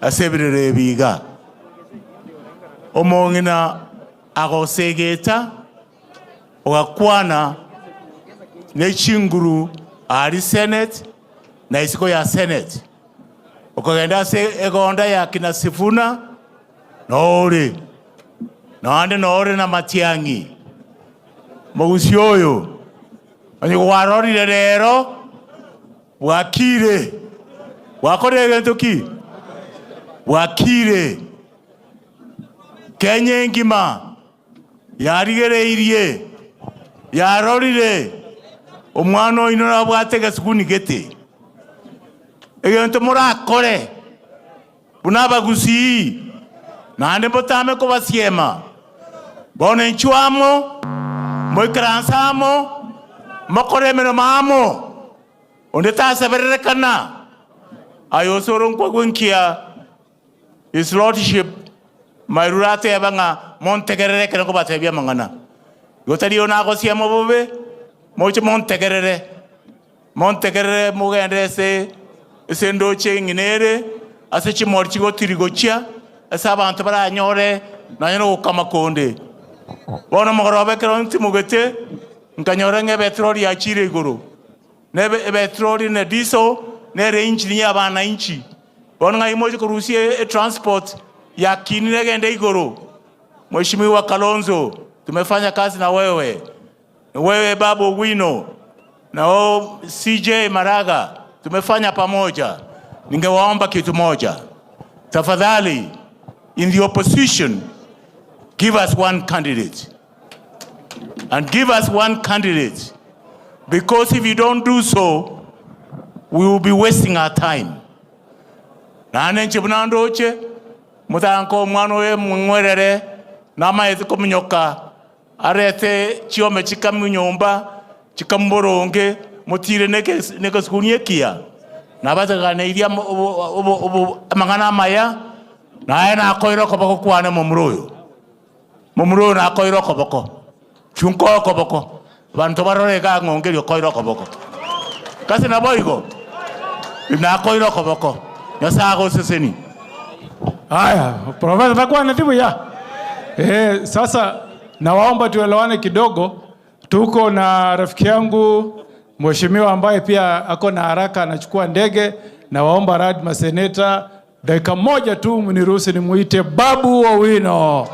asebirere biga omongina agosegeta ogakwana nechinguru ari Senate na isiko ya Senate okagenda se egonda ya kina Sifuna nore na Matiangi Mogusyoyo ani warori rero wakire wakorege ntoki wakire Kenya ngima yarigereirie yarorire omwana inora bwatega sukuni gete egento murakore bunabagusi nande botame ko basiema bone nchuamo moikransamo makore meno mamo onde tasaberere kana ayosoron kwa gwenkia His Lordship mairurate yabanga montegerere kana ko batebya mangana gotari ona ko siamo bobe moche montegerere mugende se ndoche nginere ase chimorchi gotirigochia ase abantu baranyore nanyoro kamakonde bona mogorobe kero ntimugete nkanyora nge petroli ya chire iguru nebe petroli ne diesel ne range ni abana inchi bona ngai moje kurusie transport ya kinire gende iguru Mheshimiwa Kalonzo tumefanya kazi na wewe Babu Wino na CJ Maraga tumefanya pamoja. Ningewaomba kitu moja, tafadhali, in the opposition, give us one candidate, and give us one candidate, because if you don't do so, we will be wasting our time. Na anenche bunandoche mutanko mwana we mwerere nama eziko mnyoka arete chiome chikamunyomba chikamboronge mutire neke skunie kia na batagane iria mangana maya na ena akoiro koboko kwane momroyo na akoiro koboko chunko koboko bantu barore ga Ongeri akoiro koboko kasi na boigo na akoiro koboko nyasago seseni haya Profesa takuwa natibu ya sasa nawaomba tuelewane kidogo. Tuko na rafiki yangu mheshimiwa ambaye pia ako na haraka anachukua ndege, na waomba radhi maseneta dakika moja tu mniruhusu nimuite Babu Owino.